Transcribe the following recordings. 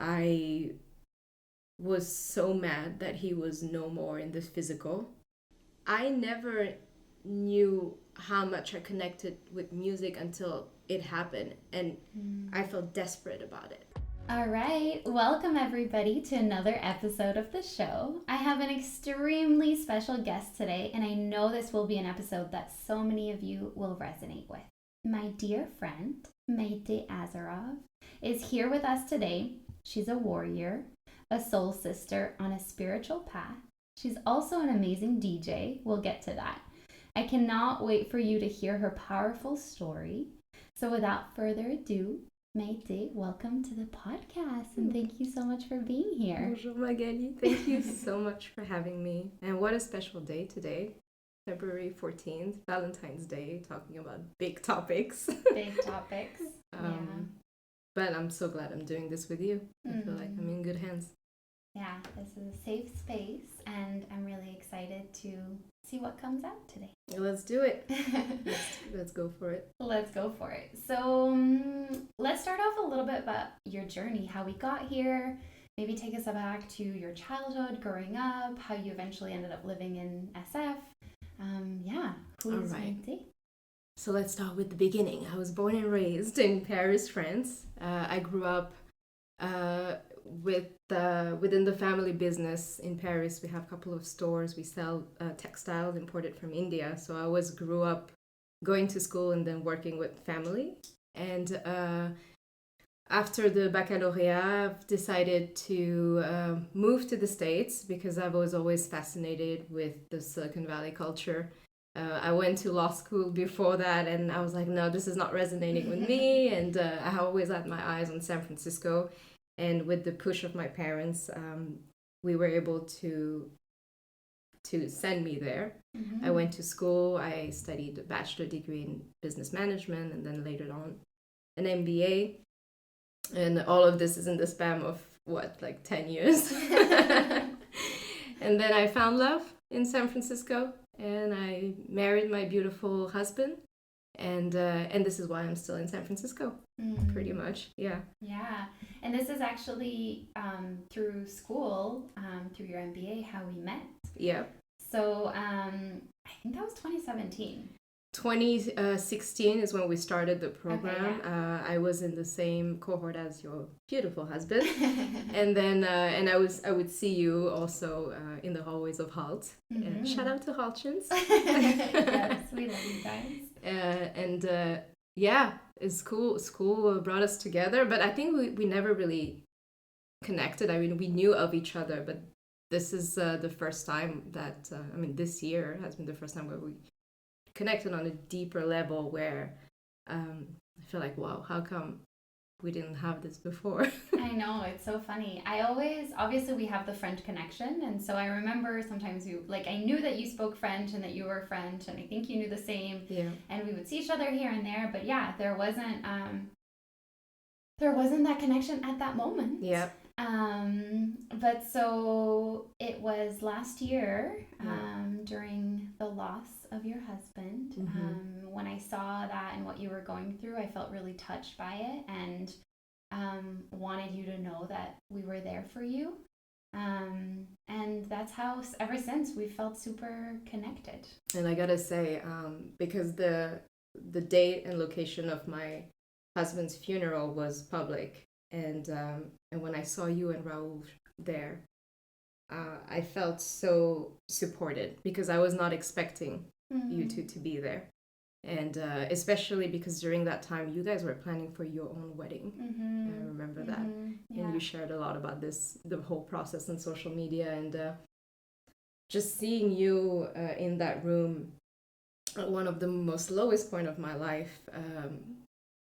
I was so mad that he was no more in the physical. I never knew how much I connected with music until it happened, and I felt desperate about it. All right, welcome everybody to another episode of the show. I have an extremely special guest today, and I know this will be an episode that so many of you will resonate with. My dear friend, Maïté Azarov, is here with us today. She's a warrior, a soul sister on a spiritual path. She's also an amazing DJ. We'll get to that. I cannot wait for you to hear her powerful story. So without further ado, Maïté, welcome to the podcast, and thank you so much for being here. Bonjour Magali, thank you so much for having me. And what a special day today, February 14th, Valentine's Day, talking about big topics. Big topics. But I'm so glad I'm doing this with you. I feel like I'm in good hands. Yeah, this is a safe space, and I'm really excited to see what comes out today. Let's do it. Let's go for it. Let's go for it. So let's start off a little bit about your journey, how we got here. Maybe take us back to your childhood, growing up, how you eventually ended up living in SF. Who is Maïté? So let's start with the beginning. I was born and raised in Paris, France. I grew up within the family business in Paris. We have a couple of stores. We sell textiles imported from India. So I always grew up going to school and then working with family. And after the baccalaureate, I've decided to move to the States because I was always fascinated with the Silicon Valley culture. I went to law school before that, and I was like, no, this is not resonating with me. And I always had my eyes on San Francisco. And with the push of my parents, we were able to send me there. Mm-hmm. I went to school. I studied a bachelor degree in business management, and then later on an MBA. And all of this is in the span of 10 years. And then I found love in San Francisco, and I married my beautiful husband. And this is why I'm still in San Francisco, pretty much. Yeah. Yeah. And this is actually through school, through your MBA, how we met. Yeah. So I think that was 2017. 2016 is when we started the program. Okay, yeah. I was in the same cohort as your beautiful husband. And then I would see you also in the hallways of Halt. Mm-hmm. Shout out to Halchins. Yes, we love you guys. It's cool. School brought us together, but I think we never really connected. I mean, we knew of each other, but this is the first time that this year has been the first time where we connected on a deeper level, where I feel like, wow, how come we didn't have this before? I know, it's so funny. Obviously we have the French connection, and so I remember sometimes I knew that you spoke French and that you were French, and I think you knew the same. Yeah. And we would see each other here and there, but yeah, there wasn't that connection at that moment. Yeah. But so it was last year, during the loss of your husband, when I saw that and what you were going through, I felt really touched by it, and wanted you to know that we were there for you. And that's how ever since we felt super connected. And I gotta say, because the date and location of my husband's funeral was public, and when I saw you and Raoul there, I felt so supported, because I was not expecting you two to be there. And especially because during that time you guys were planning for your own wedding. I remember that. Yeah. And you shared a lot about the whole process on social media, and just seeing you in that room at one of the most lowest point of my life,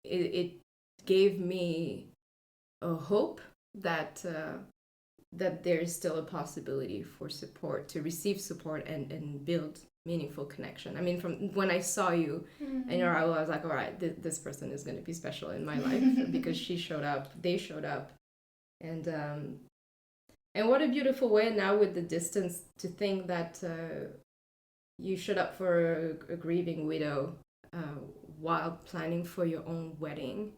it gave me a hope that there is still a possibility for support, to receive support and build meaningful connection. I mean, from when I saw you and your I was like, all right, this person is going to be special in my life, because they showed up, and what a beautiful way now with the distance to think that you showed up for a grieving widow while planning for your own wedding.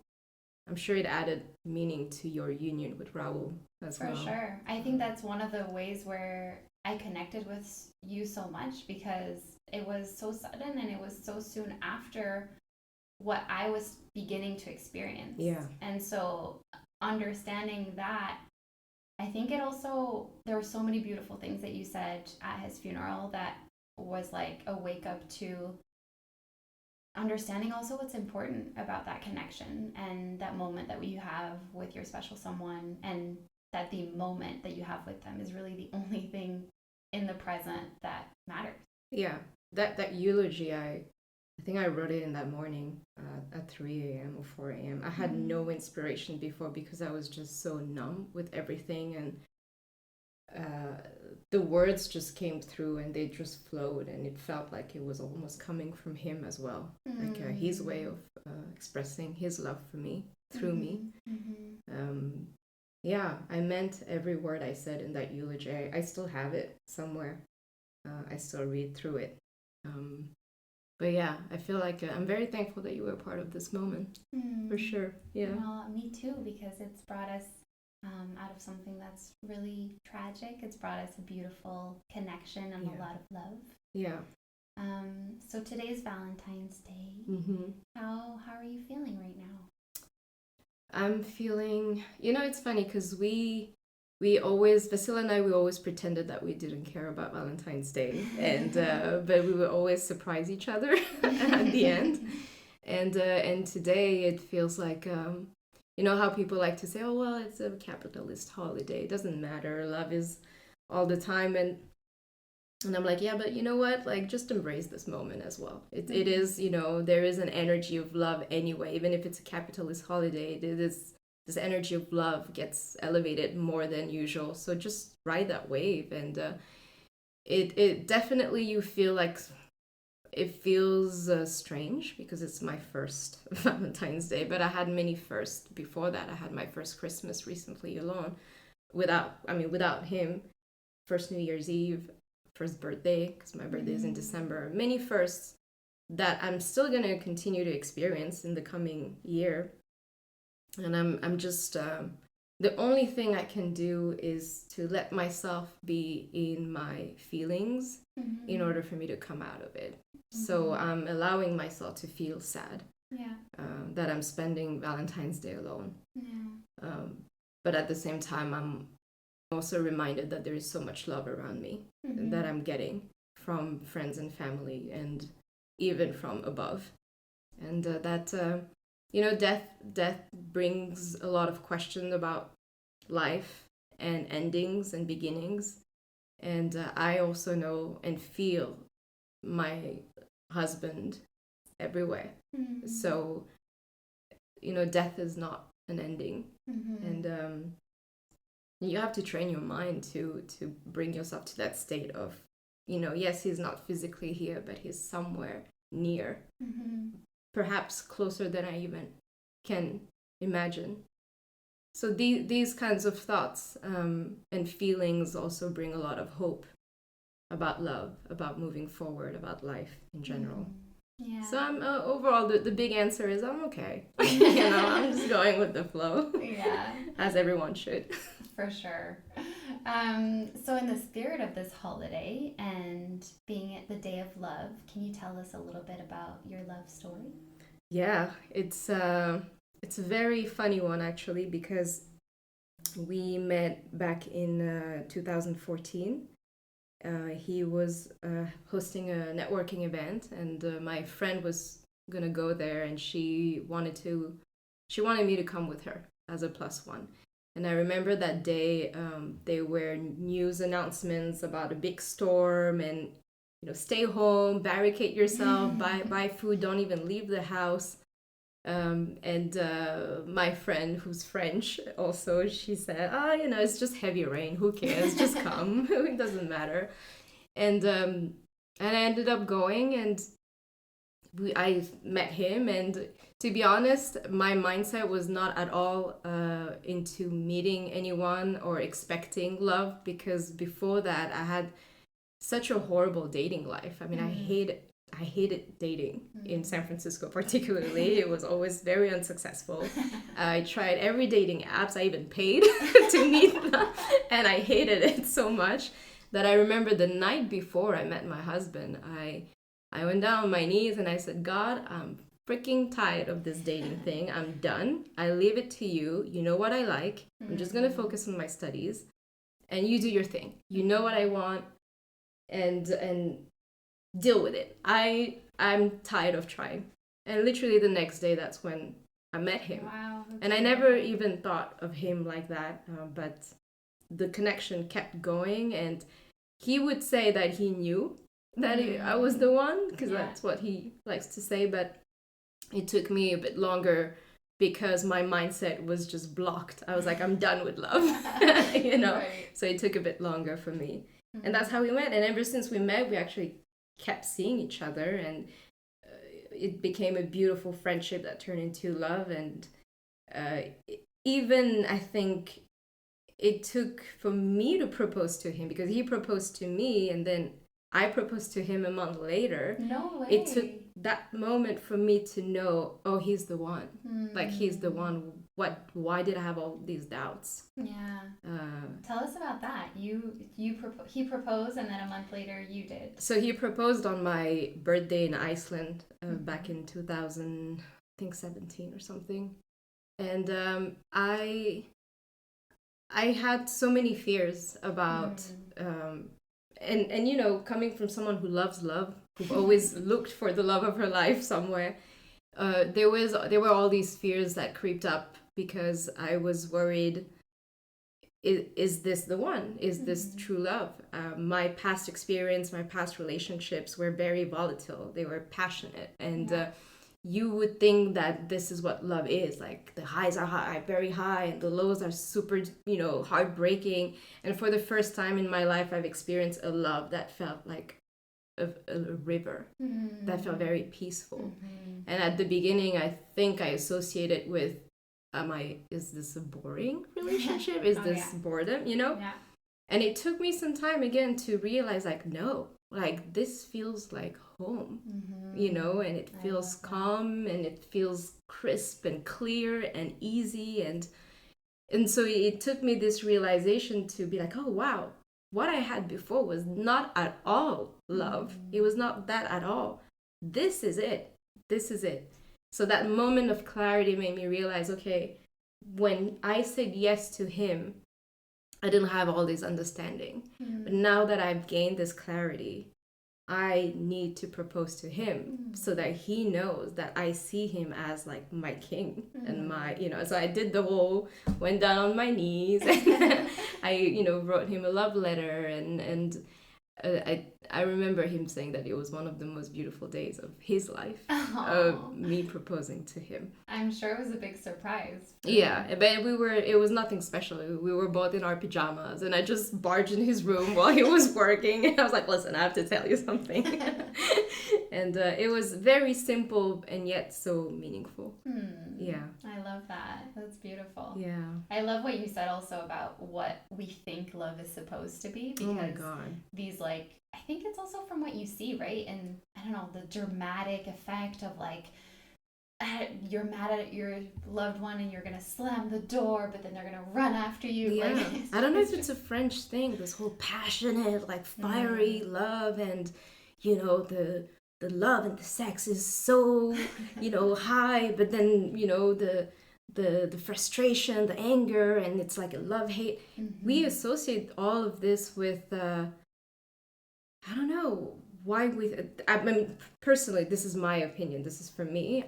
I'm sure it added meaning to your union with Raul as well. For sure. I think that's one of the ways where I connected with you so much, because it was so sudden and it was so soon after what I was beginning to experience. Yeah. And so understanding that, I think it also, there were so many beautiful things that you said at his funeral that was like a wake up to understanding also what's important about that connection and that moment that you have with your special someone, and that the moment that you have with them is really the only thing in the present that matters. Yeah, that eulogy, I think I wrote it in that morning at 3 a.m. or 4 a.m. I had no inspiration before because I was just so numb with everything, and the words just came through and they just flowed, and it felt like it was almost coming from him as well, like his way of expressing his love for me through me. Yeah, I meant every word I said in that eulogy. I still have it somewhere. I still read through it. But yeah, I feel like I'm very thankful that you were a part of this moment, for sure. Yeah. Well, me too, because it's brought us out of something that's really tragic. It's brought us a beautiful connection and a lot of love. Yeah. So today's Valentine's Day. How are you feeling right now? I'm feeling, it's funny because we always, Vasila and I, we always pretended that we didn't care about Valentine's Day, and but we would always surprise each other at the end. And today it feels like, how people like to say, oh, well, it's a capitalist holiday. It doesn't matter. Love is all the time. And I'm like, yeah, but you know what? Like, just embrace this moment as well. It is, there is an energy of love anyway. Even if it's a capitalist holiday, this energy of love gets elevated more than usual. So just ride that wave. And it definitely, you feel like, it feels strange because it's my first Valentine's Day, but I had many firsts before that. I had my first Christmas recently alone without him, first New Year's Eve, first birthday, because my birthday is in December. Many firsts that I'm still going to continue to experience in the coming year. And I'm just, the only thing I can do is to let myself be in my feelings in order for me to come out of it. So I'm allowing myself to feel sad that I'm spending Valentine's Day alone. But at the same time, I'm also reminded that there is so much love around me that I'm getting from friends and family, and even from above. And death brings a lot of questions about life and endings and beginnings. And I also know and feel my husband everywhere. So, death is not an ending. And you have to train your mind to bring yourself to that state of, yes, he's not physically here, but he's somewhere near, perhaps closer than I even can imagine. So these kinds of thoughts and feelings also bring a lot of hope about love, about moving forward, about life in general. Yeah. So I'm overall, the big answer is I'm okay. I'm just going with the flow. Yeah. As everyone should. For sure. So in the spirit of this holiday and being it the day of love, can you tell us a little bit about your love story? Yeah, it's a very funny one actually, because we met back in 2014. He was hosting a networking event, and my friend was gonna go there, and she wanted me to come with her as a +1. And I remember that day there were news announcements about a big storm, and stay home, barricade yourself, buy food, don't even leave the house. And my friend, who's French, also, she said, it's just heavy rain, who cares, just come, it doesn't matter. And I ended up going, and I met him, and to be honest, my mindset was not at all into meeting anyone or expecting love, because before that I had such a horrible dating life. I mean, I hated dating in San Francisco particularly. It was always very unsuccessful. I tried every dating apps. I even paid to meet them, and I hated it so much that I remember the night before I met my husband, I went down on my knees and I said, God, I'm freaking tired of this dating thing. I'm done. I leave it to you. You know what I like. I'm just going to focus on my studies, and you do your thing. You know what I want, and deal with it. I'm tired of trying. And literally the next day, that's when I met him. Wow. And I never even thought of him like that, but the connection kept going, and he would say that he knew that I was the one, because that's what he likes to say, but it took me a bit longer because my mindset was just blocked. I was like, I'm done with love, you know? Right. So it took a bit longer for me. And that's how we met. And ever since we met, we actually kept seeing each other, and it became a beautiful friendship that turned into love. And even I think it took for me to propose to him, because he proposed to me and then I proposed to him a month later. No way. It took that moment for me to know, oh, he's the one. Like, he's the one. Why did I have all these doubts? Yeah. Tell us about that. He proposed, and then a month later you did. So he proposed on my birthday in Iceland back in 2017 or something. And I had so many fears about and you know, coming from someone who loves love, who always looked for the love of her life somewhere, there were all these fears that creeped up, because I was worried, is this the one? Is this true love? My past experience, my past relationships were very volatile. They were passionate, and you would think that this is what love is. Like, the highs are high, very high, and the lows are super, you know, heartbreaking. And for the first time in my life, I've experienced a love that felt like a river, that felt very peaceful. And at the beginning, I think I associated with, is this a boring relationship? Is this boredom, you know? Yeah. And it took me some time again to realize, like, no, like, this feels like home, you know, and it feels calm, and it feels crisp and clear and easy. And so it took me this realization to be like, oh, wow, what I had before was not at all love. It was not that at all. This is it. This is it. So that moment of clarity made me realize, okay, when I said yes to him, I didn't have all this understanding. But now that I've gained this clarity, I need to propose to him so that he knows that I see him as like my king and my, you know. So I did the whole, went down on my knees, and I, you know, wrote him a love letter, and I remember him saying that it was one of the most beautiful days of his life, of me proposing to him. I'm sure it was a big surprise. Yeah, but it was nothing special. We were both in our pajamas, and I just barged in his room while he was working, and I was like, listen, I have to tell you something. And it was very simple and yet so meaningful. Yeah. I love that. That's beautiful. Yeah. I love what you said also about what we think love is supposed to be, because oh my God. these, like, I think it's also from what you see, right? And I don't know, the dramatic effect of, like, you're mad at your loved one and you're gonna slam the door, but then they're gonna run after you. Yeah. Like, I don't know if it's a French thing, this whole passionate, like, fiery love, and, you know, the love and the sex is so, you know, high, but then, you know, the frustration, the anger, and it's like a love-hate. We associate all of this with I don't know why I mean, personally, this is my opinion, this is for me.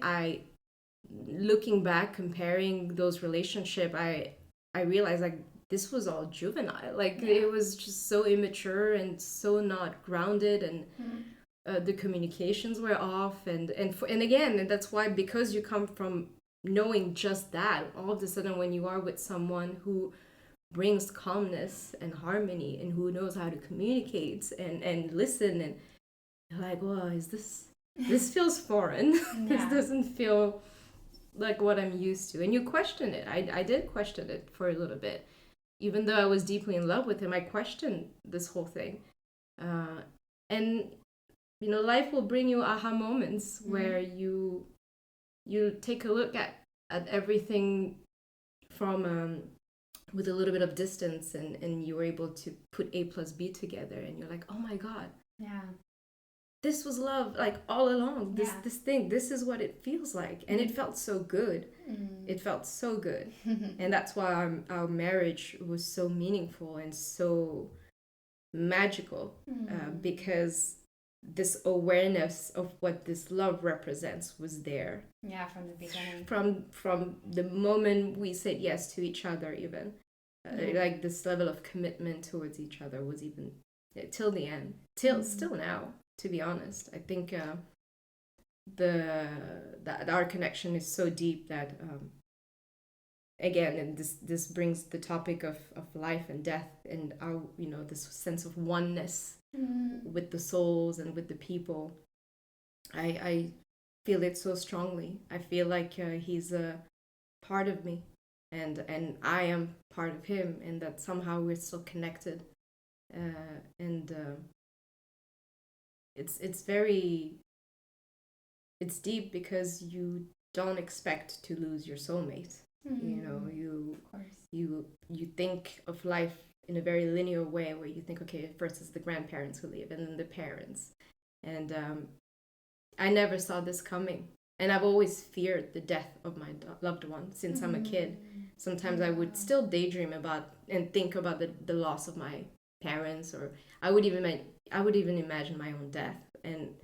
Looking back, comparing those relationships, I realized, like, this was all juvenile. Like, it was just so immature and so not grounded, and the communications were off, and again, that's why, because you come from knowing just that, all of a sudden when you are with someone who brings calmness and harmony, and who knows how to communicate and listen, and you're like, well, this feels foreign. This doesn't feel like what I'm used to. And you question it. I did question it for a little bit. Even though I was deeply in love with him, I questioned this whole thing. And life will bring you aha moments where you take a look at everything from with a little bit of distance, and you're able to put A plus B together, and you're like, oh my God, yeah, this was love, like all along. This is what it feels like, and it felt so good. It felt so good, and that's why our marriage was so meaningful and so magical, because this awareness of what this love represents was there. Yeah, from the beginning. From the moment we said yes to each other, even like this level of commitment towards each other was even till the end, still now. To be honest, I think that our connection is so deep that again, and this brings the topic of life and death, and our this sense of oneness with the souls and with the people. I feel it so strongly. I feel like he's a part of me, and I am part of him, and that somehow we're still connected. And it's very, it's deep, because you don't expect to lose your soulmate. You think of life in a very linear way, where you think, okay, first it's the grandparents who leave, and then the parents, and I never saw this coming, and I've always feared the death of my loved one since I'm a kid. Sometimes I would still daydream about and think about the loss of my parents, or I would even imagine my own death, and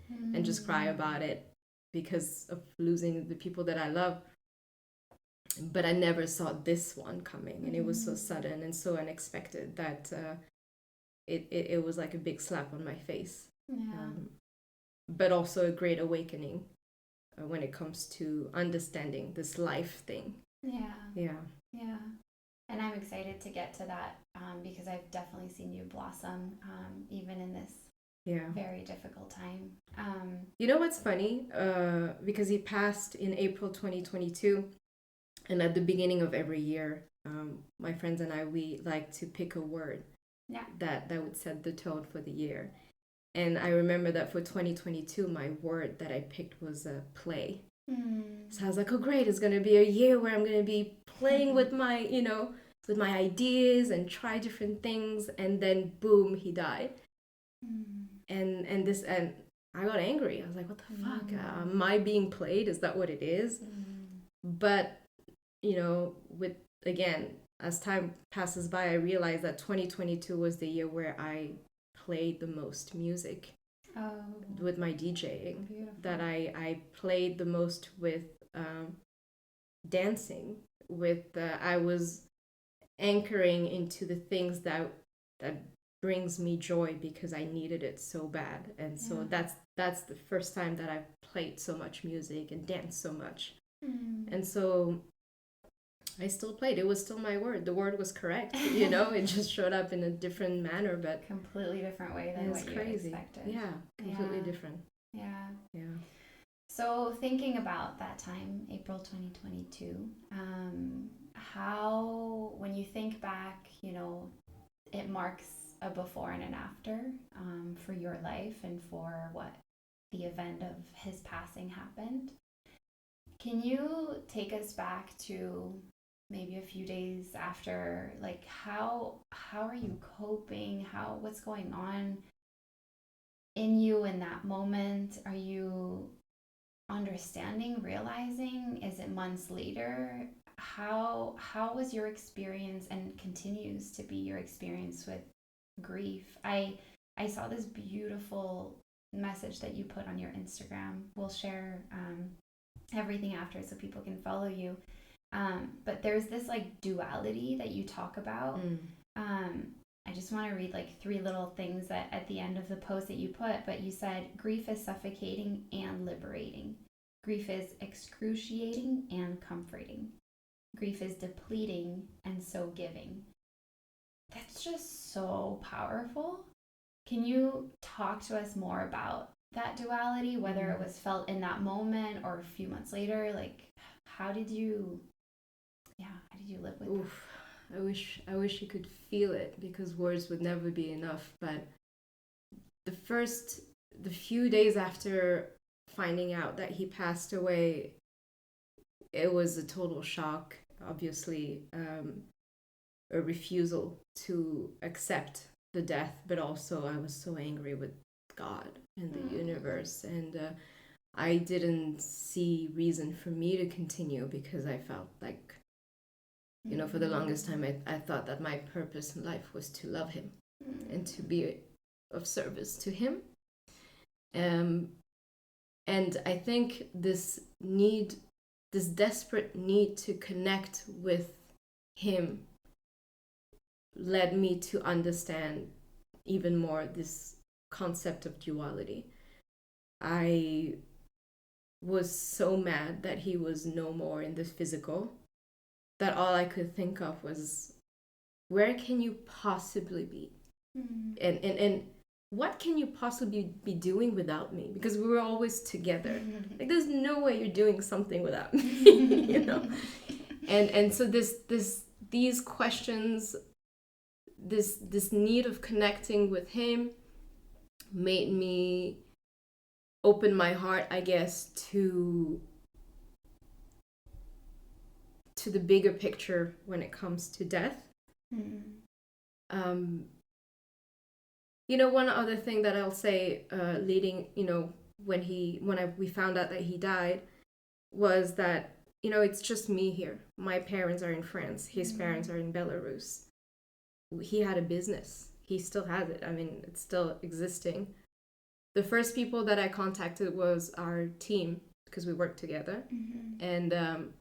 just cry about it because of losing the people that I love. But I never saw this one coming, and it was so sudden and so unexpected that it was like a big slap on my face. But also a great awakening when it comes to understanding this life thing. Yeah. And I'm excited to get to that because I've definitely seen you blossom even in this very difficult time. You know what's funny? Because he passed in April 2022, and at the beginning of every year, my friends and I, we like to pick a word that would set the tone for the year. And I remember that for 2022, my word that I picked was play. So I was like, oh great, it's going to be a year where I'm going to be playing with my, with my ideas and try different things. And then boom, he died. And I got angry. I was like, what the fuck? Am I being played? Is that what it is? But, with, again, as time passes by, I realized that 2022 was the year where I played the most music with my DJing. Beautiful. That I played the most with dancing, with I was anchoring into the things that brings me joy, because I needed it so bad. And so that's the first time that I've played so much music and danced so much. And so I still played. It was still my word. The word was correct. It just showed up in a different manner, but completely different way than what you expected. Yeah, completely different. Yeah. Yeah. So thinking about that time, April 2022, how, when you think back, it marks a before and an after for your life and for what the event of his passing happened. Can you take us back to maybe a few days after? Like, how are you coping? What's going on in you in that moment? Are you understanding, realizing? Is it months later? How was your experience, and continues to be your experience, with grief? I saw this beautiful message that you put on your Instagram. We'll share everything after so people can follow you. But there's this like duality that you talk about. I just want to read like 3 little things that at the end of the post that you put, but you said, grief is suffocating and liberating. Grief is excruciating and comforting. Grief is depleting and so giving. That's just so powerful. Can you talk to us more about that duality, whether it was felt in that moment or a few months later? Like, how did you live with that? I wish you could feel it, because words would never be enough. But the first the few days after finding out that he passed away, it was a total shock, obviously, a refusal to accept the death, but also I was so angry with God and the universe, and I didn't see reason for me to continue because I felt like, you know, for the longest time I thought that my purpose in life was to love him and to be of service to him. And I think this desperate need to connect with him led me to understand even more this concept of duality. I was so mad that he was no more in the physical that all I could think of was, where can you possibly be? And what can you possibly be doing without me? Because we were always together. Like, there's no way you're doing something without me, you know? And so these questions, this need of connecting with him made me open my heart, I guess, to the bigger picture when it comes to death. You know, one other thing that I'll say, leading, you know, when we found out that he died, was that, you know, it's just me here. My parents are in France. His parents are in Belarus. He had a business. He still has it. I mean, it's still existing. The first people that I contacted was our team, because we worked together. And,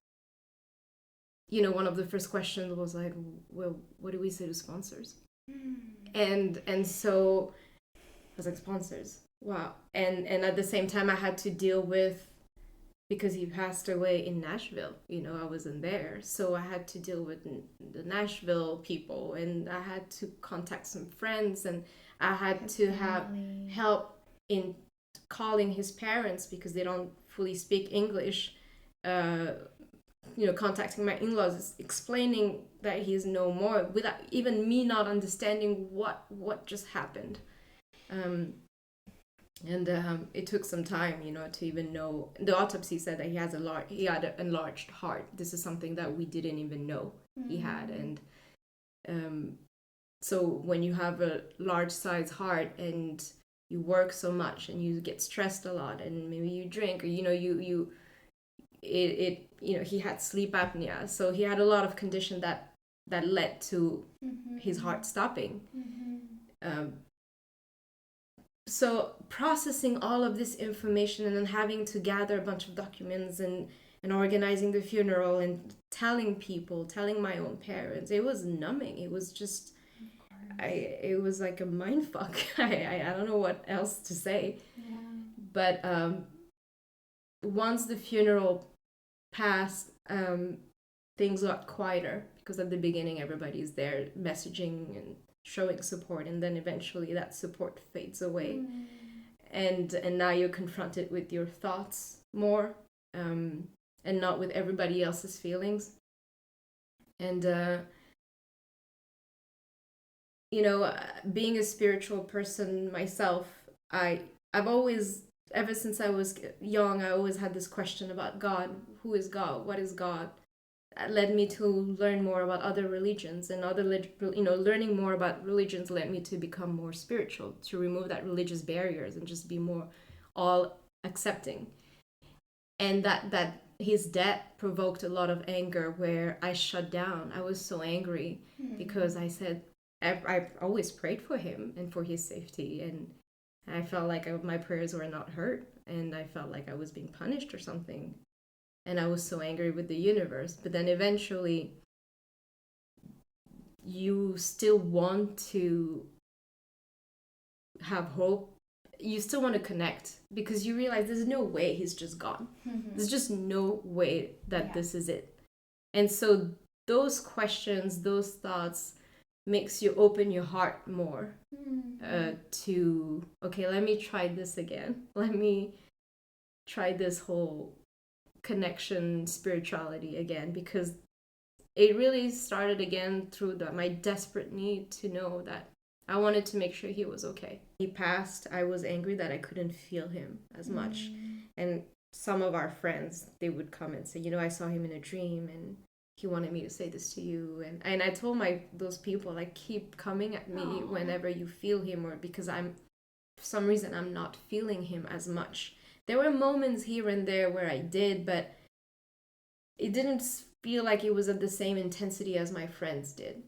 you know, one of the first questions was like, well, what do we say to sponsors? And so I was like, sponsors, wow. And at the same time I had to deal with, because he passed away in Nashville, you know, I wasn't there, so I had to deal with the Nashville people, and I had to contact some friends, and I had to have help in calling his parents because they don't fully speak English, you know, contacting my in-laws, explaining that he's no more, without even me not understanding what just happened. It took some time, you know, to even know. The autopsy said that he had an enlarged heart. This is something that we didn't even know he had. And so when you have a large size heart and you work so much and you get stressed a lot and maybe you drink, or, you know, you know, he had sleep apnea, so he had a lot of condition that led to his heart stopping. So processing all of this information and then having to gather a bunch of documents and organizing the funeral and telling my own parents, it was numbing. It was just, it was like a mind fuck. I don't know what else to say. But once the funeral passed, things got quieter, because at the beginning everybody's there messaging and showing support, and then eventually that support fades away. And now you're confronted with your thoughts more, and not with everybody else's feelings. And you know, being a spiritual person myself, I've always, ever since I was young, I always had this question about God. Who is God? What is God? That led me to learn more about other religions, and learning more about religions led me to become more spiritual, to remove that religious barriers and just be more all accepting. And that his death provoked a lot of anger, where I shut down. I was so angry because I said, I always prayed for him and for his safety, and I felt like my prayers were not heard, and I felt like I was being punished or something. And I was so angry with the universe. But then eventually you still want to have hope. You still want to connect, because you realize there's no way he's just gone. There's just no way that this is it. And so those questions, those thoughts makes you open your heart more to, okay, let me try this again. Let me try this whole connection spirituality again, because it really started again through my desperate need to know that I wanted to make sure he was okay. He passed. I was angry that I couldn't feel him as much. And some of our friends, they would come and say, I saw him in a dream and he wanted me to say this to you. And I told those people, like, keep coming at me whenever you feel him, or because for some reason, I'm not feeling him as much. There were moments here and there where I did, but it didn't feel like it was at the same intensity as my friends did.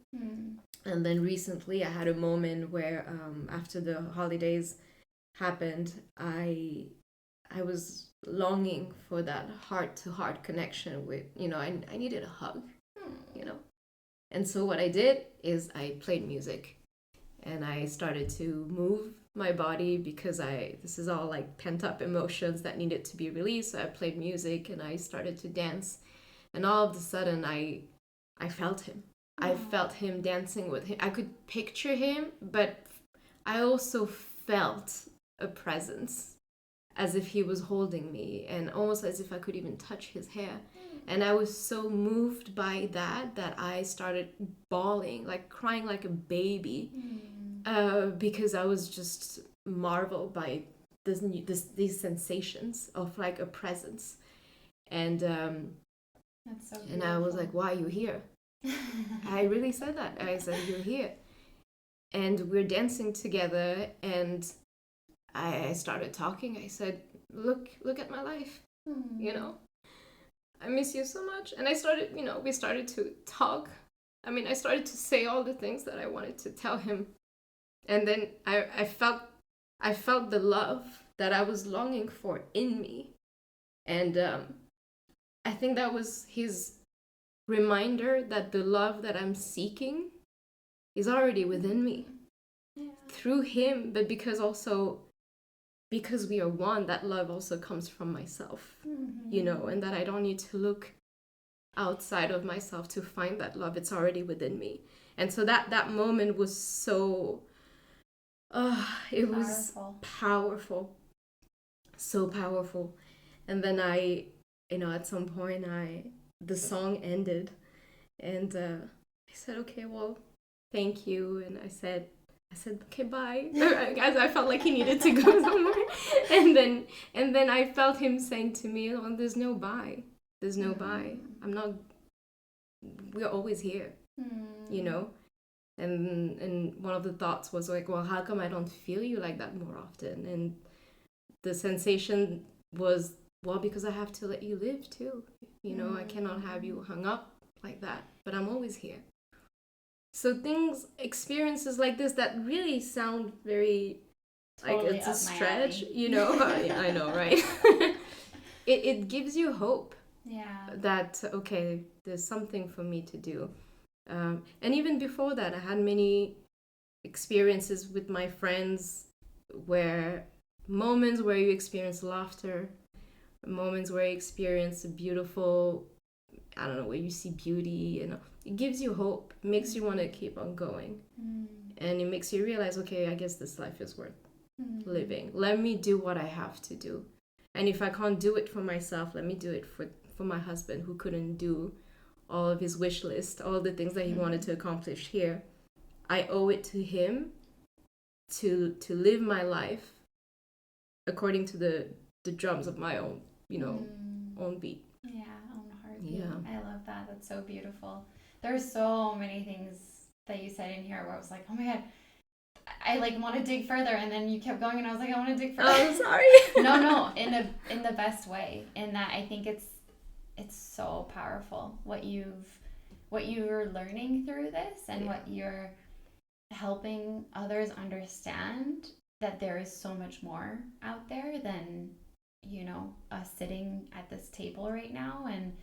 And then recently I had a moment where after the holidays happened, I was longing for that heart-to-heart connection with, I needed a hug, And so what I did is I played music and I started to move my body because this is all like pent-up emotions that needed to be released. So I played music and I started to dance. And all of a sudden I felt him. I felt him dancing with him. I could picture him, but I also felt a presence as if he was holding me and almost as if I could even touch his hair. And I was so moved by that I started bawling, like crying like a baby, because I was just marveled by these sensations of like a presence. And that's so beautiful. And I was like, why are you here? I really said that. I said, you're here. And we're dancing together and I started talking. I said, look at my life, I miss you so much. And I started, we started to talk. I mean, I started to say all the things that I wanted to tell him. And then I felt the love that I was longing for in me. And I think that was his reminder that the love that I'm seeking is already within me through him, but because we are one, that love also comes from myself, and that I don't need to look outside of myself to find that love. It's already within me. And so that moment was so it was powerful, so powerful. And then I at some point the song ended and I said, okay, well, thank you. And I said, okay, bye. As I felt like he needed to go somewhere. And then I felt him saying to me, oh, there's no bye. There's no bye. We're always here, And one of the thoughts was like, well, how come I don't feel you like that more often? And the sensation was, well, because I have to let you live too. I cannot have you hung up like that, but I'm always here. So experiences like this that really sound very totally like it's a stretch, I know, right? it gives you hope. Yeah. That, okay, there's something for me to do. And even before that, I had many experiences with my friends moments where you experience laughter, moments where you experience a beautiful, I don't know, where you see beauty, it gives you hope. It makes you want to keep on going. And it makes you realize, okay, I guess this life is worth living. Let me do what I have to do. And if I can't do it for myself, let me do it for my husband, who couldn't do all of his wish list, all the things that he wanted to accomplish here. I owe it to him to live my life according to the drums of my own, own beat. Yeah, own heartbeat. Yeah. I love that. That's so beautiful. There's so many things that you said in here where I was like, oh my God, I like want to dig further, and then you kept going and I was like, I want to dig further. Oh, I'm sorry. No, in the best way. In that I think it's so powerful what you're learning through this and what you're helping others understand, that there is so much more out there than us sitting at this table right now. And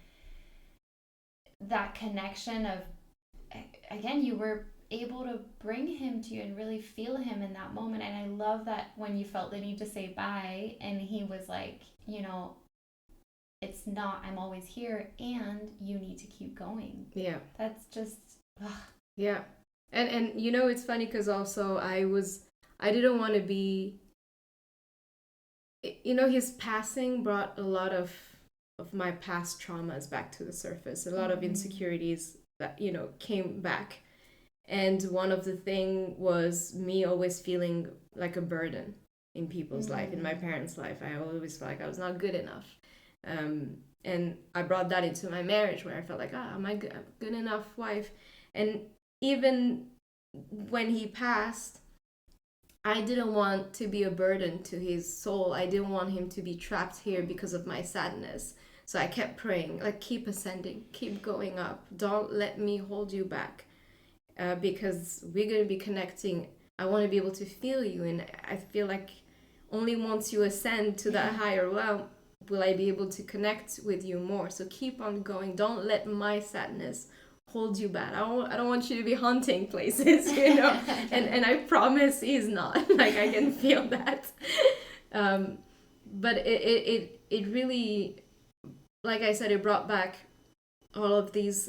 that connection of, again, you were able to bring him to you and really feel him in that moment. And I love that when you felt the need to say bye and he was like, it's not, I'm always here and you need to keep going. Yeah. That's just, ugh. Yeah. And it's funny because also I didn't want to be, his passing brought a lot of my past traumas back to the surface, a lot of insecurities that, came back. And one of the thing was me always feeling like a burden in people's life, in my parents' life. I always felt like I was not good enough. And I brought that into my marriage, where I felt like, am I good enough wife? And even when he passed, I didn't want to be a burden to his soul. I didn't want him to be trapped here because of my sadness. So I kept praying, like, keep ascending, keep going up. Don't let me hold you back, because we're going to be connecting. I want to be able to feel you. And I feel like only once you ascend to that higher realm will I be able to connect with you more. So keep on going. Don't let my sadness hold you back. I don't want you to be haunting places, you know. and I promise he's not. Like, I can feel that. But it really, like I said, it brought back all of these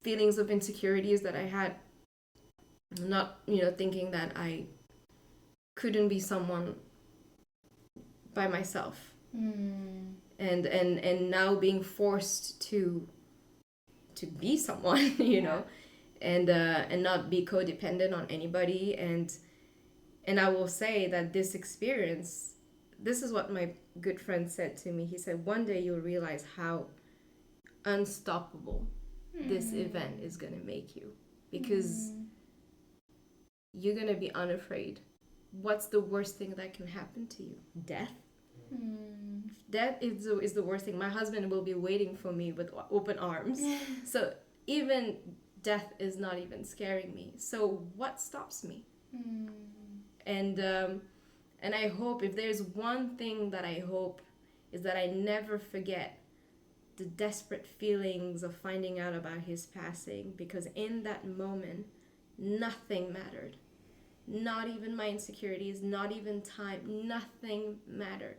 feelings of insecurities that I had. Not, thinking that I couldn't be someone by myself. And now being forced to be someone, and not be codependent on anybody. And I will say that this experience, this is what my good friend said to me. He said, one day you'll realize how unstoppable this event is going to make you, because you're going to be unafraid. What's the worst thing that can happen to you? Death. Death is the worst thing. My husband will be waiting for me with open arms. So even death is not even scaring me. So what stops me? And I hope, if there's one thing that I hope, is that I never forget the desperate feelings of finding out about his passing, because in that moment, nothing mattered. Not even my insecurities, not even time, nothing mattered.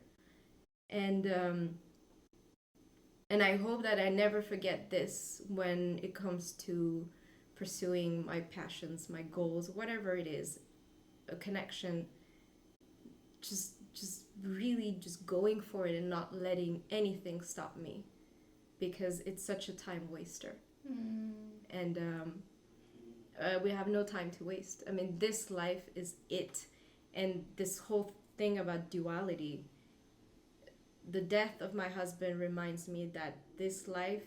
And I hope that I never forget this when it comes to pursuing my passions, my goals, whatever it is, a connection, just really just going for it and not letting anything stop me, because it's such a time waster. And we have no time to waste. I mean, this life is it. And this whole thing about duality, the death of my husband reminds me that this life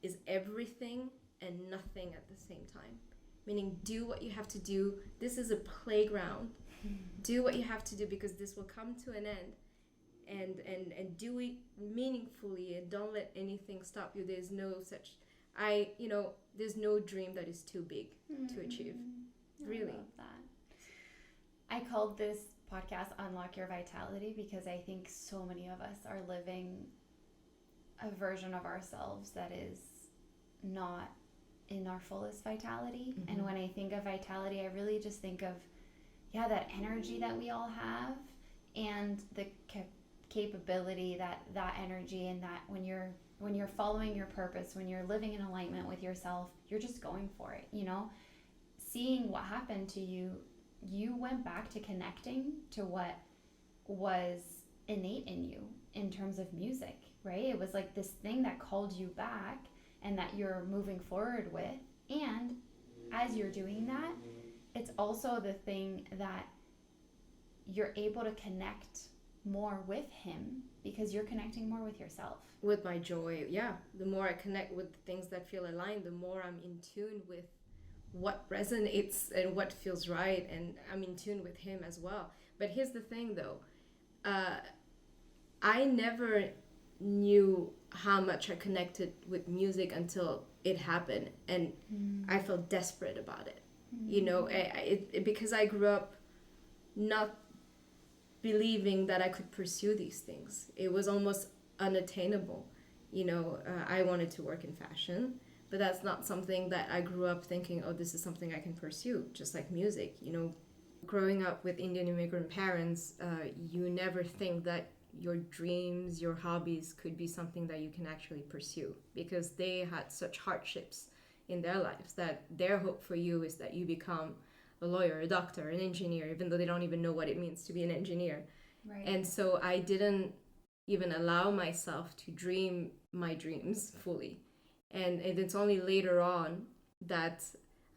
is everything and nothing at the same time. Meaning, do what you have to do. This is a playground. Do what you have to do, because this will come to an end. And do it meaningfully, and don't let anything stop you. There's no such, there's no dream that is too big to achieve. Really. I love that. I called this podcast Unlock Your Vitality because I think so many of us are living a version of ourselves that is not in our fullest vitality. And when I think of vitality, I really just think of, that energy that we all have, and the capability that energy, and that when you're following your purpose, when you're living in alignment with yourself, you're just going for it. Seeing what happened to you, you went back to connecting to what was innate in you in terms of music, right? It was like this thing that called you back and that you're moving forward with. And as you're doing that, it's also the thing that you're able to connect more with him, because you're connecting more with yourself. With my joy, yeah. The more I connect with things that feel aligned, the more I'm in tune with what resonates and what feels right, and I'm in tune with him as well. But here's the thing, though. I never knew how much I connected with music until it happened, and I felt desperate about it. Because I grew up not believing that I could pursue these things. It was almost unattainable. I wanted to work in fashion, but that's not something that I grew up thinking, oh, this is something I can pursue, just like music. Growing up with Indian immigrant parents, you never think that your dreams, your hobbies could be something that you can actually pursue, because they had such hardships in their lives that their hope for you is that you become a lawyer, a doctor, an engineer, even though they don't even know what it means to be an engineer. Right. And so I didn't even allow myself to dream my dreams fully. And it's only later on that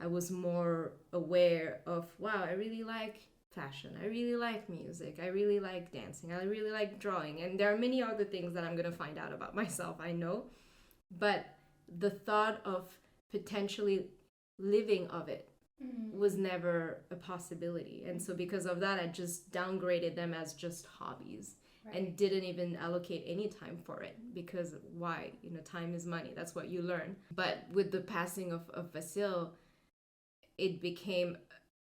I was more aware of, wow, I really like fashion, I really like music, I really like dancing, I really like drawing, and there are many other things that I'm going to find out about myself, I know. But the thought of potentially living of it was never a possibility. And so because of that, I just downgraded them as just hobbies. Right. And didn't even allocate any time for it, because why? Time is money. That's what you learn. But with the passing of Vasil, it became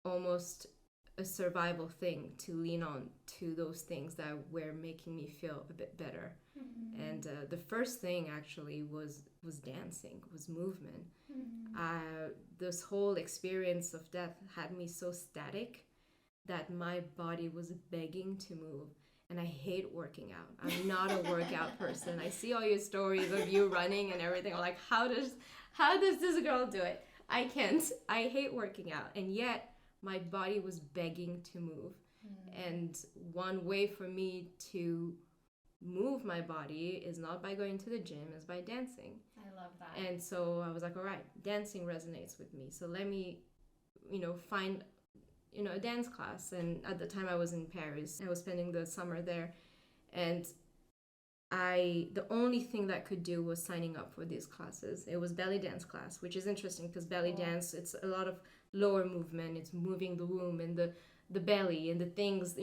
almost a survival thing to lean on to those things that were making me feel a bit better. And the first thing actually was dancing, was movement. This whole experience of death had me so static that my body was begging to move. And I hate working out. I'm not a workout person. I see all your stories of you running and everything. I'm like, how does this girl do it? I can't. I hate working out. And yet my body was begging to move. And one way for me to move my body is not by going to the gym, is by dancing. I love that. And so I was like, all right, dancing resonates with me. So let me, find a dance class. And at the time I was in Paris. I was spending the summer there, and the only thing that I could do was signing up for these classes. It was belly dance class, which is interesting because belly dance, it's a lot of lower movement. It's moving the womb and the belly and the things,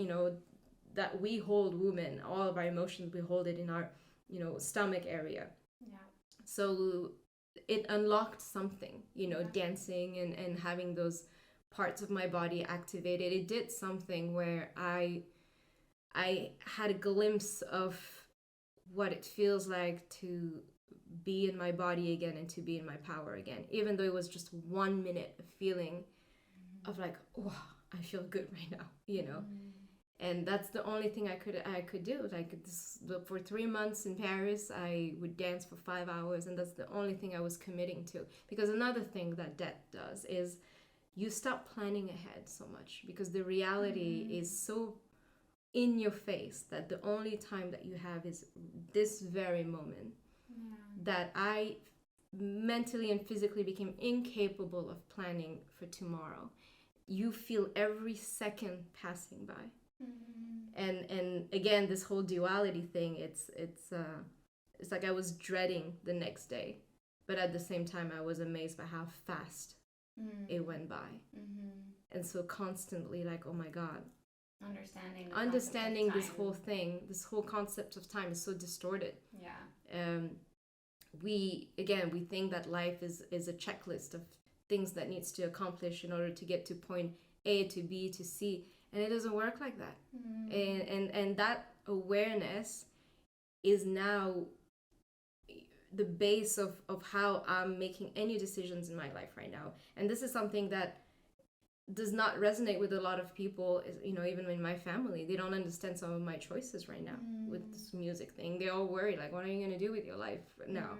that we hold women, all of our emotions, we hold it in our, stomach area. Yeah. So it unlocked something, dancing and having those parts of my body activated. It did something where I had a glimpse of what it feels like to be in my body again and to be in my power again, even though it was just 1 minute of feeling of like, oh, I feel good right now, And that's the only thing I could do. For 3 months in Paris, I would dance for 5 hours, and that's the only thing I was committing to. Because another thing that death does is you stop planning ahead so much, because the reality is so in your face that the only time that you have is this very moment. That I mentally and physically became incapable of planning for tomorrow. You feel every second passing by. And again, this whole duality thing, it's like I was dreading the next day, but at the same time I was amazed by how fast it went by. And so constantly like, oh my God, understanding this whole thing, this whole concept of time is so distorted. We think that life is a checklist of things that needs to accomplish in order to get to point A to B to C, and it doesn't work like that. And that awareness is now the base of how I'm making any decisions in my life right now. And this is something that does not resonate with a lot of people, even in my family. They don't understand some of my choices right now with this music thing. They're all worried, like, what are you going to do with your life now?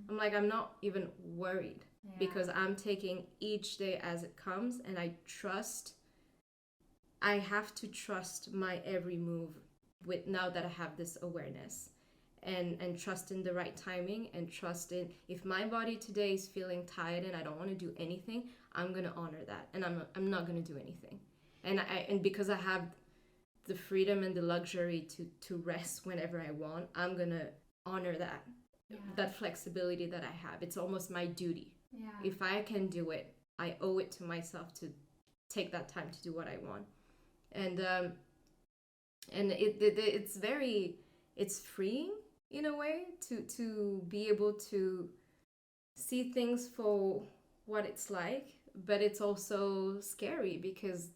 I'm like, I'm not even worried, because I'm taking each day as it comes, and I have to trust my every move now that I have this awareness, and trust in the right timing, and trust in, if my body today is feeling tired and I don't want to do anything, I'm going to honor that, and I'm not going to do anything. And because I have the freedom and the luxury to rest whenever I want, I'm going to honor that flexibility that I have. It's almost my duty. If I can do it, I owe it to myself to take that time to do what I want. And it's freeing in a way to be able to see things for what it's like, but it's also scary because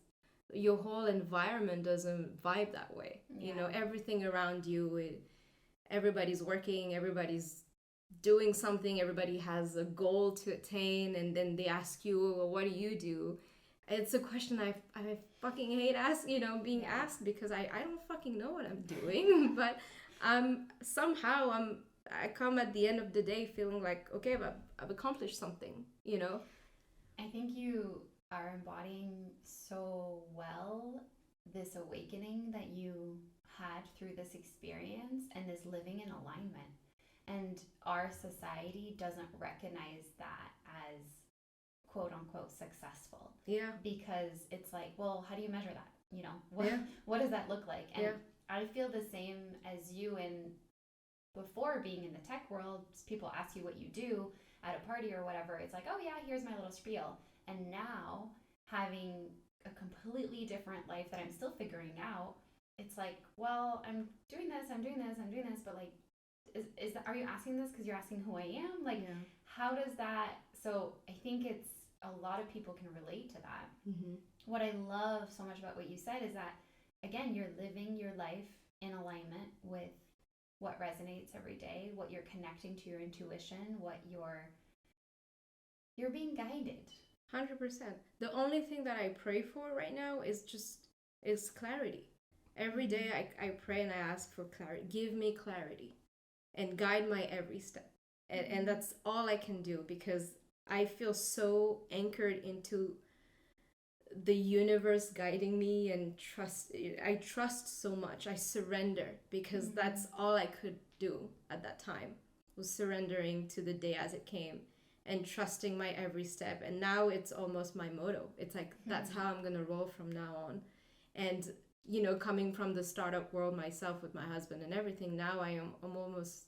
your whole environment doesn't vibe that way. Everything around you, everybody's working, everybody's doing something, everybody has a goal to attain, and then they ask you, well, what do you do? It's a question I fucking hate being asked, because I don't fucking know what I'm doing. But somehow I come at the end of the day feeling like, okay, I've accomplished something, I think you are embodying so well this awakening that you had through this experience and this living in alignment. And our society doesn't recognize that as quote unquote successful. Yeah. Because it's like, well, how do you measure that? You know, what, Yeah. what does that look like? And Yeah. I feel the same as you. And before being in the tech world, people ask you what you do at a party or whatever. It's like, oh yeah, here's my little spiel. And now having a completely different life that I'm still figuring out, it's like, well, I'm doing this, but like, is that, are you asking this because you're asking who I am? Like, Yeah. how does that? So I think it's a lot of people can relate to that. Mm-hmm. What I love so much about what you said is that, again, you're living your life in alignment with what resonates every day, what you're connecting to your intuition, what you're being guided. 100%. The only thing that I pray for right now is clarity. Every day I pray and I ask for clarity. Give me clarity and guide my every step. And that's all I can do, because I feel so anchored into the universe guiding me, and I trust so much. I surrender, because that's all I could do at that time, was surrendering to the day as it came and trusting my every step. And now it's almost my motto. It's like, that's how I'm gonna roll from now on. And you know, coming from the startup world myself with my husband and everything, now I'm almost,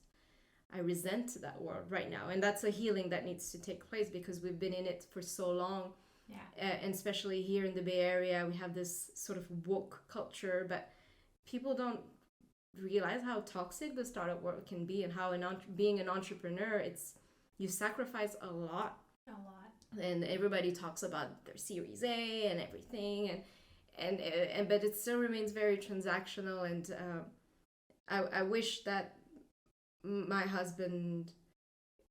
I resent that world right now. And that's a healing that needs to take place, because we've been in it for so long. Yeah. And especially here in the Bay Area, we have this sort of woke culture, but people don't realize how toxic the startup world can be, and how being an entrepreneur, it's, you sacrifice a lot. And everybody talks about their Series A and everything, and but it still remains very transactional. And I wish that my husband,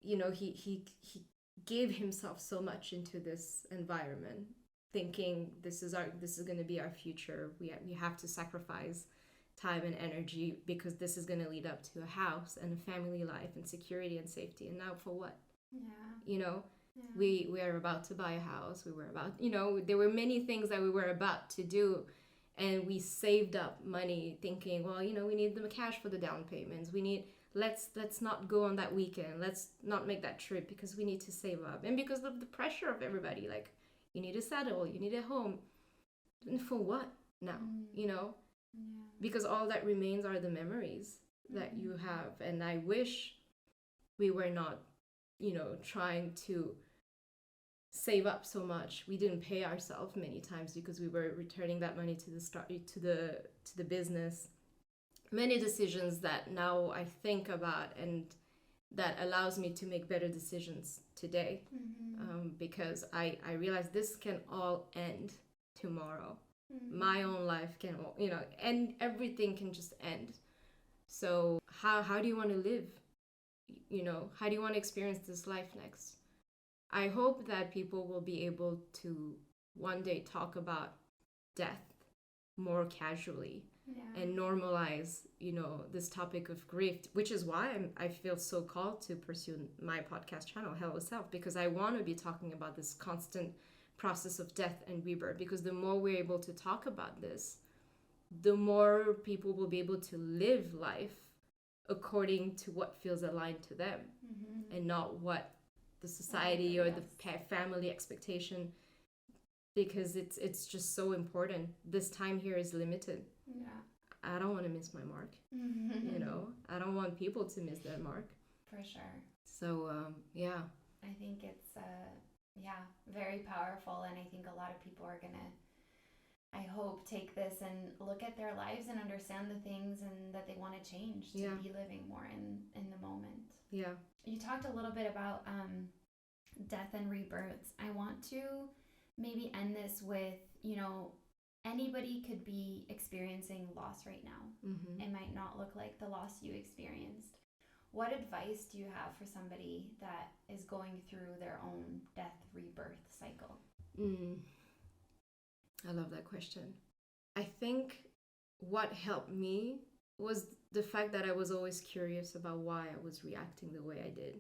you know, he gave himself so much into this environment, thinking this is going to be our future. We have to sacrifice time and energy, because this is going to lead up to a house and a family life and security and safety. And now for what? Yeah. You know, yeah. we are about to buy a house. We were about, you know, there were many things that we were about to do, and we saved up money thinking, well, you know, we need the cash for the down payments. We need, let's not go on that weekend. Let's not make that trip, because we need to save up. And because of the pressure of everybody, like, you need a saddle, you need a home. And for what now? You know? Yeah. Because all that remains are the memories that you have. And I wish we were not, you know, trying to save up so much. We didn't pay ourselves many times, because we were returning that money to the business. Many decisions that now I think about, and that allows me to make better decisions today. Because I realize this can all end tomorrow. My own life can, you know, and everything can just end. So how do you want to live? You know, how do you want to experience this life next? I hope that people will be able to one day talk about death more casually. Yeah. And normalize, you know, this topic of grief, which is why I feel so called to pursue my podcast channel, Hello Self, because I want to be talking about this constant process of death and rebirth. Because the more we're able to talk about this, the more people will be able to live life according to what feels aligned to them, and not what the society or the family expectation, because it's just so important. This time here is limited. Yeah. I don't want to miss my mark. You know, I don't want people to miss their mark. For sure. So yeah, I think it's very powerful. And I think a lot of people are gonna, I hope, take this and look at their lives and understand the things and that they want to change to be living more in the moment. Yeah. You talked a little bit about death and rebirths. I want to maybe end this with, you know, anybody could be experiencing loss right now. It might not look like the loss you experienced. What advice do you have for somebody that is going through their own death rebirth cycle? I love that question. I think what helped me was the fact that I was always curious about why I was reacting the way I did,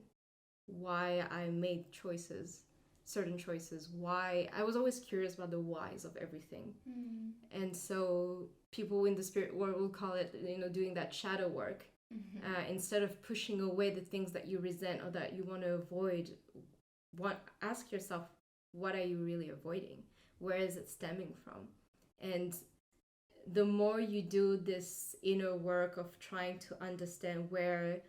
why I made certain choices, why I was always curious about the whys of everything. And so people in the spirit world will call it, you know, doing that shadow work. Instead of pushing away the things that you resent or that you want to avoid, ask yourself, what are you really avoiding? Where is it stemming from? And the more you do this inner work of trying to understand where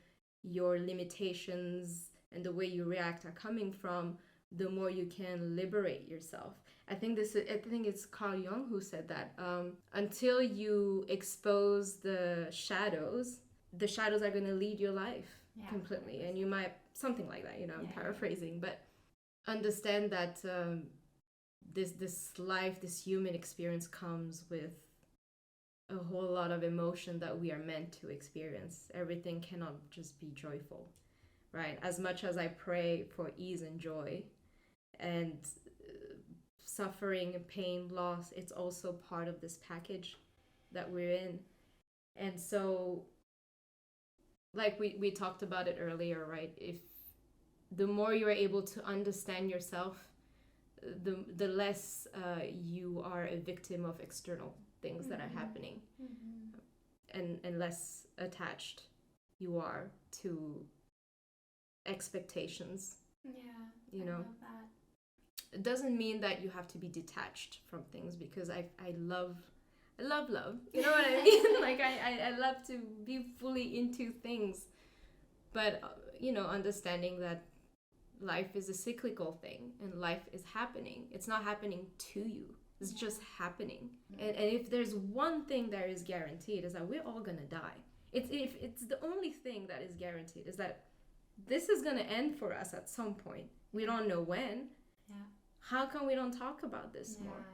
your limitations and the way you react are coming from, the more you can liberate yourself. I think it's Carl Jung who said that. Until you expose the shadows are going to lead your life completely. And you might, something like that, I'm paraphrasing, but understand that this life, this human experience comes with a whole lot of emotion that we are meant to experience. Everything cannot just be joyful, right? As much as I pray for ease and joy and suffering, pain, loss, it's also part of this package that we're in. And so, like we talked about it earlier, right? If the more you are able to understand yourself, the less you are a victim of external things that are happening, and less attached you are to expectations. I love that. It doesn't mean that you have to be detached from things, because I love love, you know what I mean? Like I love to be fully into things, but understanding that life is a cyclical thing and life is happening. It's not happening to you, it's just happening. And if there's one thing that is guaranteed, is that we're all gonna die. It's the only thing that is guaranteed, is that this is gonna end for us at some point. We don't know when. How come we don't talk about this more?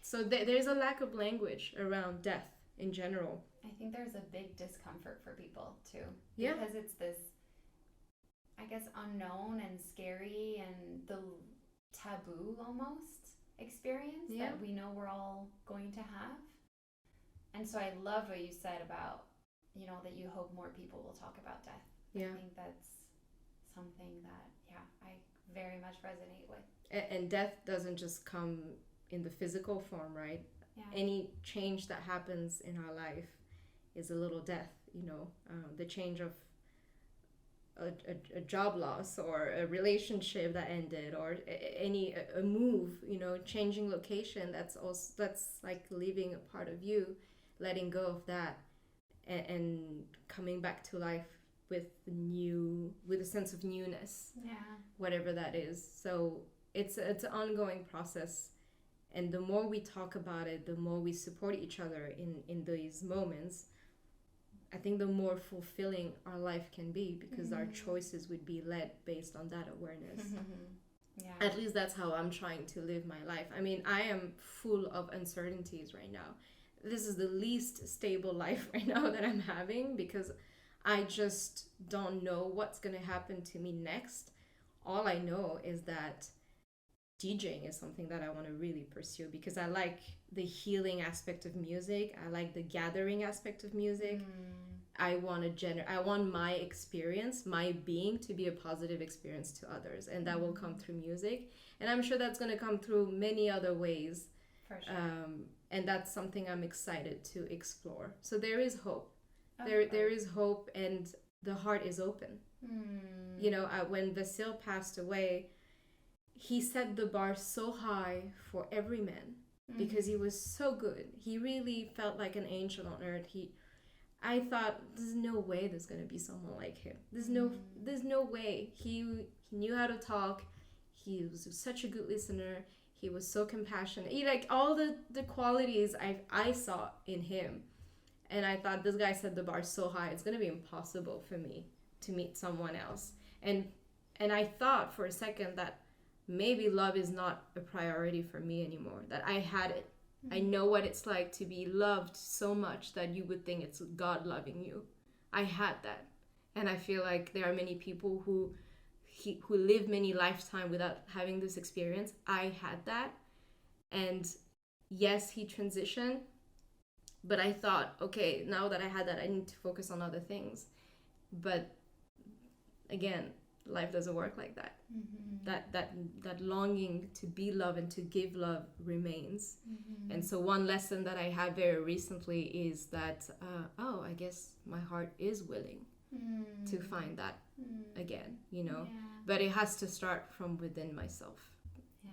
So there's a lack of language around death in general. I think there's a big discomfort for people too, because it's this, I guess, unknown and scary and the taboo almost experience that we know we're all going to have. And so I loved what you said about, that you hope more people will talk about death. I think that's something that, I very much resonate with. And death doesn't just come in the physical form, right? Any change that happens in our life is a little death, the change of a job loss, or a relationship that ended, or a move, changing location. That's like leaving a part of you, letting go of that, and coming back to life with a sense of newness, whatever that is. So it's an ongoing process, and the more we talk about it, the more we support each other in these moments, I think the more fulfilling our life can be, because our choices would be led based on that awareness. At least that's how I'm trying to live my life. I mean, I am full of uncertainties right now. This is the least stable life right now that I'm having, because I just don't know what's going to happen to me next. All I know is that DJing is something that I want to really pursue, because I like the healing aspect of music. I like the gathering aspect of music. I want my experience, my being, to be a positive experience to others, and that will come through music. And I'm sure that's going to come through many other ways. For sure. And that's something I'm excited to explore. So there is hope. There is hope, and the heart is open. When Vasil passed away, he set the bar so high for every man, because he was so good. He really felt like an angel on earth. I thought, there's no way there's gonna be someone like him. There's no way. He knew how to talk. He was such a good listener. He was so compassionate. He, like, all the qualities I saw in him. And I thought, this guy set the bar so high, it's gonna be impossible for me to meet someone else. And I thought for a second that maybe love is not a priority for me anymore, that I had it. I know what it's like to be loved so much that you would think it's God loving you. I had that. And I feel like there are many people who live many lifetimes without having this experience. I had that. And yes, he transitioned, but I thought, okay, now that I had that, I need to focus on other things. But again, life doesn't work like that. That longing to be loved and to give love remains. And so one lesson that I had very recently is that I guess my heart is willing. to find that again, you know. Yeah. But it has to start from within myself,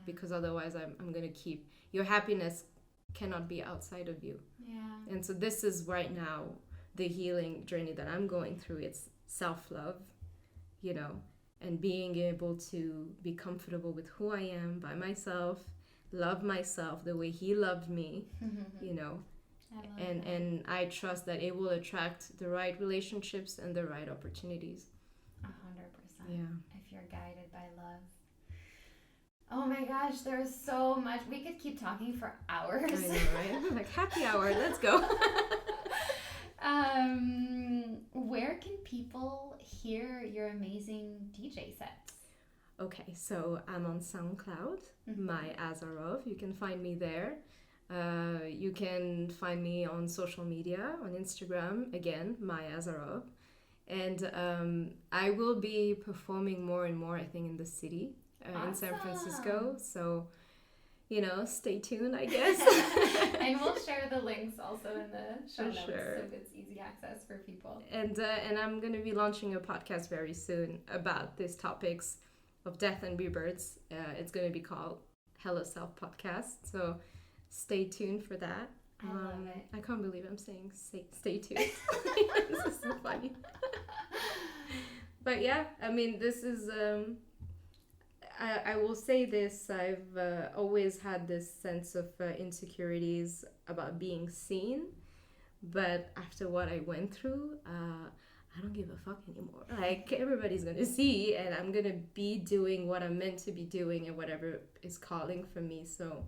because otherwise I'm going to keep, your happiness cannot be outside of you. Yeah. And so this is right now the healing journey that I'm going through. It's self-love, you know, and being able to be comfortable with who I am by myself, love myself the way he loved me, you know. And I trust that it will attract the right relationships and the right opportunities. 100%. Yeah. If you're guided by love. Oh my gosh, there's so much. We could keep talking for hours. I know, right? Like happy hour, let's go. Where can people hear your amazing DJ sets? Okay, so I'm on SoundCloud, Maïté Azarov. You can find me there. You can find me on social media, on Instagram, again, Maïté Azarov. And I will be performing more and more, I think, in the city, in San Francisco. So, you know, stay tuned, I guess. And we'll share the links also in the show notes, sure. so it's easy access for people. And I'm going to be launching a podcast very soon about these topics of death and rebirths. It's going to be called Hello Self Podcast. So stay tuned for that. I love it. I can't believe I'm saying stay tuned. This is so funny. But yeah, I mean, this is... I will say this, I've always had this sense of insecurities about being seen, but after what I went through, I don't give a fuck anymore. Like, everybody's gonna see, and I'm gonna be doing what I'm meant to be doing and whatever is calling for me. So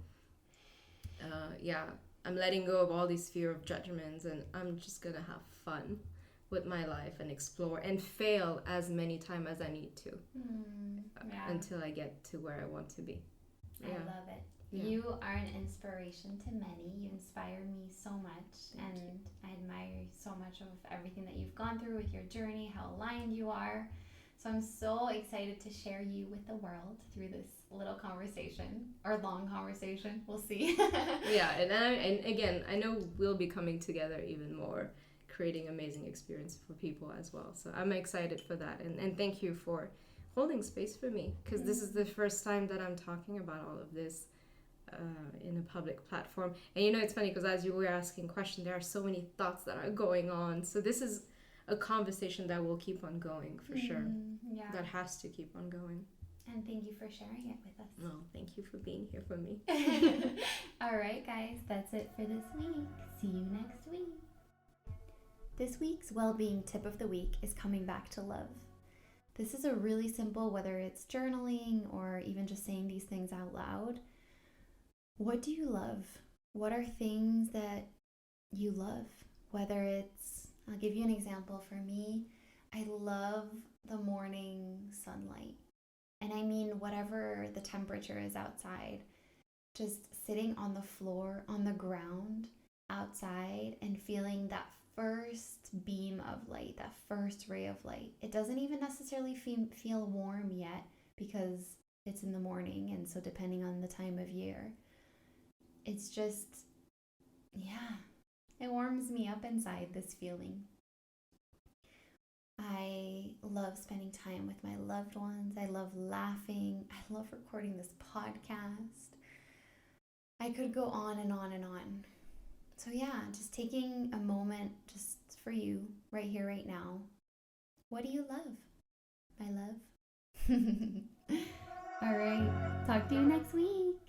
yeah, I'm letting go of all these fear of judgments, and I'm just gonna have fun with my life and explore and fail as many times as I need to until I get to where I want to be. I love it. Yeah. You are an inspiration to many. You inspire me so much, and I admire so much of everything that you've gone through with your journey, how aligned you are. So I'm so excited to share you with the world through this little conversation, or long conversation. We'll see. Yeah, and again, I know we'll be coming together even more, creating amazing experience for people as well. So I'm excited for that, and thank you for holding space for me, because this is the first time that I'm talking about all of this in a public platform. And you know, it's funny because as you were asking questions, there are so many thoughts that are going on. So this is a conversation that will keep on going for sure. Yeah. That has to keep on going. And thank you for sharing it with us. No, thank you for being here for me. All right, guys, that's it for this week. See you next week. This week's well-being tip of the week is coming back to love. This is a really simple, whether it's journaling or even just saying these things out loud. What do you love? What are things that you love? Whether it's, I'll give you an example. For me, I love the morning sunlight. And I mean, whatever the temperature is outside, just sitting on the floor, on the ground, outside, and feeling that first beam of light, that first ray of light. It doesn't even necessarily feel warm yet because it's in the morning, and so depending on the time of year, it's just, yeah, it warms me up inside, this feeling. I love spending time with my loved ones. I love laughing. I love recording this podcast. I could go on and on and on. So yeah, just taking a moment just for you right here, right now. What do you love, my love? All right, talk to you next week.